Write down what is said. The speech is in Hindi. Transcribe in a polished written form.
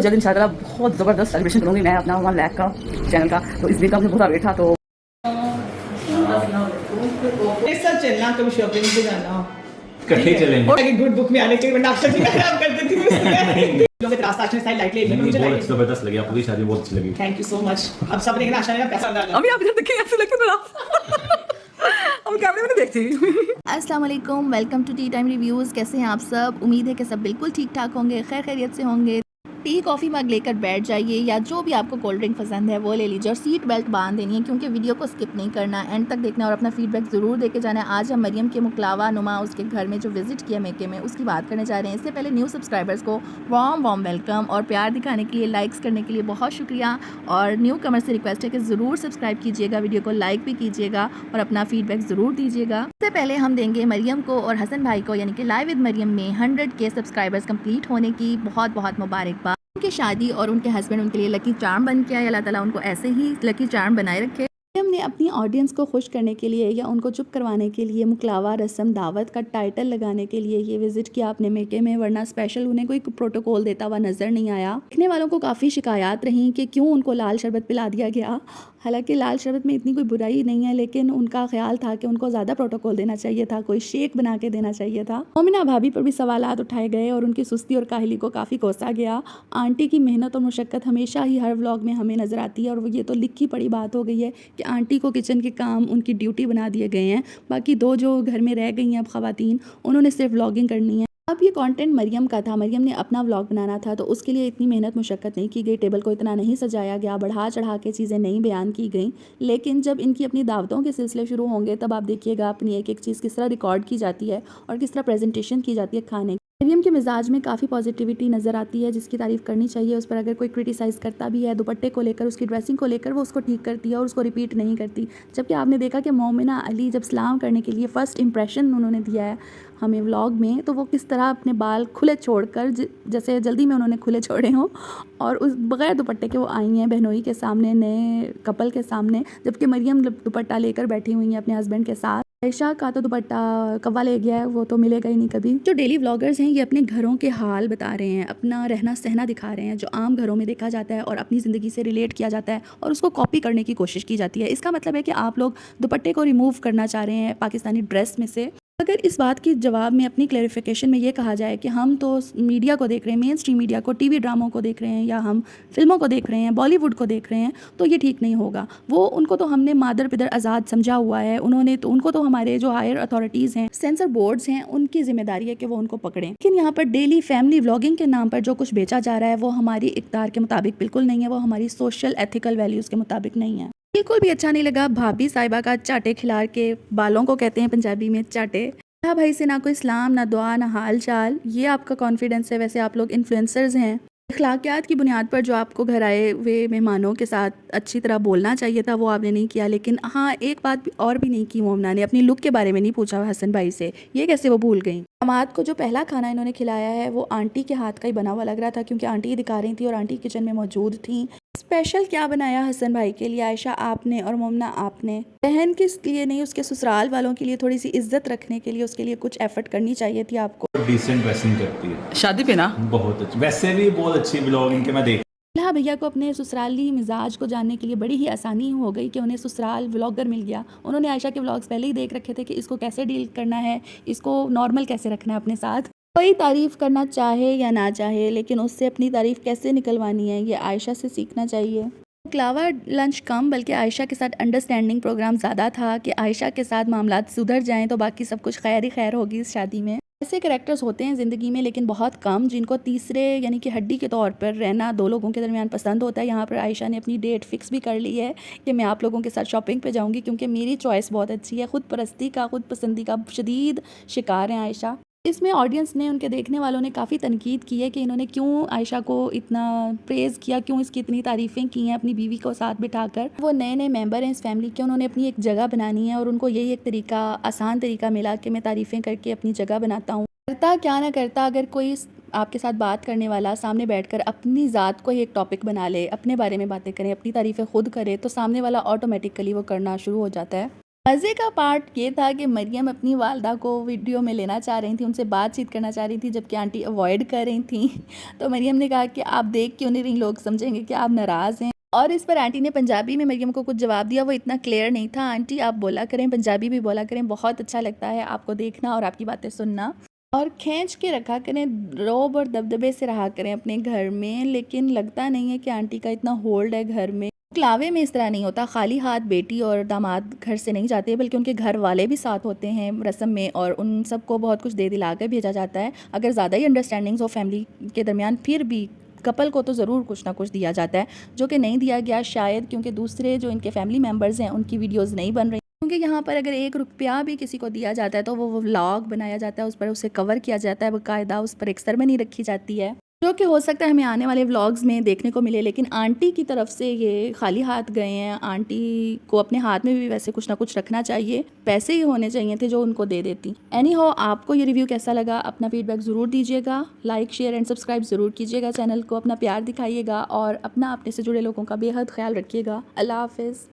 जल्द इंशाल्लाह बहुत ज़बरदस्त सेलिब्रेशन करूँगी मैं अपना 1 लाख का चैनल का। तो इस दिन का मुझे बहुत वेट था। तो सब चलना, कभी शॉपिंग पे जाना, इकट्ठे चलेंगे। और गुड बुक में आने के लिए नाश्ता भी खराब कर देती थी। लोग रास्ता अच्छे स्टाइल लाइट ले नहीं, मुझे बहुत जबरदस्त लगी आपकी शादी, बहुत अच्छी लगी। Thank you so much. अब सब ने नाश्ता में पैसा डाला। अभी आप इधर देखिए ऐसे लगे तो हम कैमरे में नहीं देखती। अस्सलाम वालेकुम, welcome to tea time reviews. कैसे हैं आप सब? उम्मीद है कि सब बिल्कुल ठीक ठाक होंगे, खैर खैरियत से होंगे। टी कॉफ़ी मग लेकर बैठ जाइए या जो भी आपको कोल्ड ड्रिंक पसंद है वो ले लीजिए और सीट बेल्ट बांध देनी है क्योंकि वीडियो को स्किप नहीं करना, एंड तक देखना और अपना फीडबैक ज़रूर देके जाना है। आज हम मरियम के मुकलावा नुमा उसके घर में जो विज़िट किया मेके में उसकी बात करने जा रहे हैं। इससे पहले न्यू सब्सक्राइबर्स को वार्म वेलकम और प्यार दिखाने के लिए, लाइक्स करने के लिए बहुत शुक्रिया। और न्यू कमर से रिक्वेस्ट है कि ज़रूर सब्सक्राइब कीजिएगा, वीडियो को लाइक भी कीजिएगा और अपना फीडबैक ज़रूर दीजिएगा। इससे पहले हम देंगे मरियम को और हसन भाई को यानी कि लाइव विद मरियम में 100K सब्सक्राइबर्स कंप्लीट होने की बहुत बहुत मुबारकबाद। उनकी शादी और उनके हस्बैंड उनके लिए लकी चार्म बन के आए। अल्लाह ताला उनको ऐसे ही लकी चार्म बनाए रखे। हमने अपनी ऑडियंस को खुश करने के लिए या उनको चुप करवाने के लिए मुकलावा रस्म दावत का टाइटल लगाने के लिए ये विजिट किया आपने मेके में, वरना स्पेशल उन्हें कोई प्रोटोकॉल देता हुआ नज़र नहीं आया। देखने वालों को काफ़ी शिकायत रही कि क्यों उनको लाल शरबत पिला दिया गया। हालांकि लाल शरबत में इतनी कोई बुराई नहीं है, लेकिन उनका ख्याल था कि उनको ज़्यादा प्रोटोकॉल देना चाहिए था, कोई शेक बना के देना चाहिए था। मोमिना भाभी पर भी सवालात उठाए गए और उनकी सुस्ती और काहली को काफ़ी कोसा गया। आंटी की मेहनत और मुशक्क़त हमेशा ही हर व्लॉग में हमें नज़र आती है और ये तो लिखी पड़ी बात हो गई है कि आंटी को किचन के काम उनकी ड्यूटी बना दिए गए हैं। बाकी दो जो घर में रह गई हैं अब ख़वातीन, उन्होंने सिर्फ व्लॉगिंग करनी है। अब ये कंटेंट मरियम का था, मरियम ने अपना व्लॉग बनाना था तो उसके लिए इतनी मेहनत मुशक्क़त नहीं की गई, टेबल को इतना नहीं सजाया गया, बढ़ा चढ़ा के चीज़ें नहीं बयान की गई। लेकिन जब इनकी अपनी दावतों के सिलसिले शुरू होंगे तब आप देखिएगा अपनी एक एक चीज़ किस तरह रिकॉर्ड की जाती है और किस तरह प्रेजेंटेशन की जाती है खाने। मरियम के मिजाज में काफ़ी पॉजिटिविटी नज़र आती है जिसकी तारीफ़ करनी चाहिए। उस पर अगर कोई क्रिटिसाइज़ करता भी है दुपट्टे को लेकर, उसकी ड्रेसिंग को लेकर, वो उसको ठीक करती है और उसको रिपीट नहीं करती। जबकि आपने देखा कि मोमिना अली जब सलाम करने के लिए फ़र्स्ट इंप्रेशन उन्होंने दिया है हमें व्लॉग में, तो वो किस तरह अपने बाल खुले छोड़कर जैसे जल्दी में उन्होंने खुले छोड़े हों और उस बग़ैर दुपट्टे के वो आई हैं बहनोई के सामने, नए कपल के सामने, जबकि मरियम दुपट्टा लेकर बैठी हुई हैं अपने हस्बैंड के साथ। आयशा का तो दुपट्टा कव्वा ले गया है, वो तो मिलेगा ही नहीं कभी। जो डेली व्लॉगर्स हैं ये अपने घरों के हाल बता रहे हैं, अपना रहना सहना दिखा रहे हैं जो आम घरों में देखा जाता है और अपनी ज़िंदगी से रिलेट किया जाता है और उसको कॉपी करने की कोशिश की जाती है। इसका मतलब है कि आप लोग दुपट्टे को रिमूव करना चाह रहे हैं पाकिस्तानी ड्रेस में से। अगर इस बात के जवाब में अपनी क्लैरिफिकेशन में ये कहा जाए कि हम तो मीडिया को देख रहे हैं, मेन स्ट्रीम मीडिया को, टीवी ड्रामों को देख रहे हैं या हम फिल्मों को देख रहे हैं, बॉलीवुड को देख रहे हैं, तो ये ठीक नहीं होगा। वो उनको तो हमने मादर पिदर आज़ाद समझा हुआ है, उनको तो हमारे जो हायर अथॉरिटीज़ हैं, सेंसर बोर्ड्स हैं, उनकी जिम्मेदारी है कि वो उनको पकड़ें। लेकिन यहाँ पर डेली फैमिली व्लॉगिंग के नाम पर जो कुछ बेचा जा रहा है वो हमारी इक़्तिदार के मुताबिक बिल्कुल नहीं है, वो हमारी सोशल एथिकल वैल्यूज़ के मुताबिक नहीं है। बिल्कुल भी अच्छा नहीं लगा भाभी साहिबा का चाटे खिलार के, बालों को कहते हैं पंजाबी में चाटे। भाई से ना कोई सलाम, ना दुआ, ना हाल चाल, ये आपका कॉन्फिडेंस है? वैसे आप लोग इन्फ्लुएंसर्स हैं, अखलाकियात की बुनियाद पर जो आपको घर आए हुए मेहमानों के साथ अच्छी तरह बोलना चाहिए था वो आपने नहीं किया। लेकिन हाँ, एक बात और भी नहीं की मोमना ने, अपनी लुक के बारे में नहीं पूछा हसन भाई से, ये कैसे वो भूल गई। दामाद को जो पहला खाना इन्होंने खिलाया है वो आंटी के हाथ का ही बना हुआ लग रहा था क्योंकि आंटी ही दिखा रही थी और आंटी किचन में मौजूद थी। स्पेशल क्या बनाया हसन भाई के लिए आयशा आपने और मोमना आपने? बहन किस लिए नहीं, उसके ससुराल वालों के लिए थोड़ी सी इज्जत रखने के लिए उसके लिए कुछ एफर्ट करनी चाहिए थी आपको। डिसेंट ड्रेसिंग करती है शादी पे ना बहुत अच्छी, वैसे भी बहुत अच्छी ब्लॉगिंग के मैं देख। हाँ, भैया को अपने ससुराली मिजाज को जानने के लिए बड़ी ही आसानी हो गई कि उन्हें ससुराल व्लॉगर मिल गया। उन्होंने आयशा के व्लॉग्स पहले ही देख रखे थे कि इसको कैसे डील करना है, इसको नॉर्मल कैसे रखना है अपने साथ। कोई तारीफ़ करना चाहे या ना चाहे, लेकिन उससे अपनी तारीफ़ कैसे निकलवानी है ये आयशा से सीखना चाहिए। मुकलावा लंच कम बल्कि आयशा के साथ अंडरस्टैंडिंग प्रोग्राम ज़्यादा था कि आयशा के साथ मामलात सुधर जाएं तो बाकी सब कुछ खैर ही खैर होगी इस शादी में। ऐसे कैरेक्टर्स होते हैं ज़िंदगी में लेकिन बहुत कम, जिनको तीसरे यानी कि हड्डी के तौर पर रहना दो लोगों के दरमियान पसंद होता है। यहाँ पर आयशा ने अपनी डेट फिक्स भी कर ली है कि मैं आप लोगों के साथ शॉपिंग पे जाऊँगी क्योंकि मेरी चॉइस बहुत अच्छी है। खुद परस्ती का, खुद पसंदी का शदीद शिकार हैं आयशा। इसमें ऑडियंस ने, उनके देखने वालों ने काफ़ी तनकीद की है कि इन्होंने क्यों आयशा को इतना प्रेज़ किया, क्यों इसकी इतनी तारीफ़ें की हैं अपनी बीवी को साथ बिठाकर। वो नए नए मेंबर हैं इस फैमिली के, उन्होंने अपनी एक जगह बनानी है और उनको यही एक तरीका, आसान तरीका मिला कि मैं तारीफ़ें करके अपनी जगह बनाता हूँ। करता क्या ना करता, अगर कोई आपके साथ बात करने वाला सामने बैठकर अपनी ज़ात को ही एक टॉपिक बना ले, अपने बारे में बातें करें, अपनी तारीफ़ें खुद करे, तो सामने वाला ऑटोमेटिकली वो करना शुरू हो जाता है। मज़े का पार्ट ये था कि मरियम अपनी वालदा को वीडियो में लेना चाह रही थी, उनसे बातचीत करना चाह रही थी, जबकि आंटी अवॉइड कर रही थी। तो मरियम ने कहा कि आप देख क्यों नहीं रही, लोग समझेंगे कि आप नाराज़ हैं। और इस पर आंटी ने पंजाबी में मरियम को कुछ जवाब दिया, वो इतना क्लियर नहीं था। आंटी आप बोला करें, पंजाबी भी बोला करें, बहुत अच्छा लगता है आपको देखना और आपकी बातें सुनना। और खींच के रखा करें, रौब और दबदबे से रहा करें अपने घर में। लेकिन लगता नहीं है कि आंटी का इतना होल्ड है घर में। क्लावे में इस तरह नहीं होता, खाली हाथ बेटी और दामाद घर से नहीं जाते, बल्कि उनके घर वाले भी साथ होते हैं रस्म में, और उन सबको बहुत कुछ दे दिला कर भेजा जाता है। अगर ज़्यादा ही अंडरस्टैंडिंग्स हो फैमिली के दरमियान, फिर भी कपल को तो ज़रूर कुछ ना कुछ दिया जाता है, जो कि नहीं दिया गया, शायद क्योंकि दूसरे जो इनके फैमिली मेम्बर्स हैं उनकी वीडियोज़ नहीं बन रही। क्योंकि यहाँ पर अगर 1 रुपया भी किसी को दिया जाता है तो वो व्लॉग बनाया जाता है, उस पर उसे कवर किया जाता है बाकायदा, उस पर एक सेरेमनी रखी जाती है, जो कि हो सकता है हमें आने वाले व्लॉग्स में देखने को मिले। लेकिन आंटी की तरफ से ये खाली हाथ गए हैं। आंटी को अपने हाथ में भी वैसे कुछ ना कुछ रखना चाहिए, पैसे ही होने चाहिए थे जो उनको दे देती। एनी हो, आपको ये रिव्यू कैसा लगा, अपना फीडबैक ज़रूर दीजिएगा, लाइक शेयर एंड सब्सक्राइब ज़रूर कीजिएगा, चैनल को अपना प्यार दिखाइएगा और अपने से जुड़े लोगों का बेहद ख्याल रखिएगा। अल्लाह हाफिज़।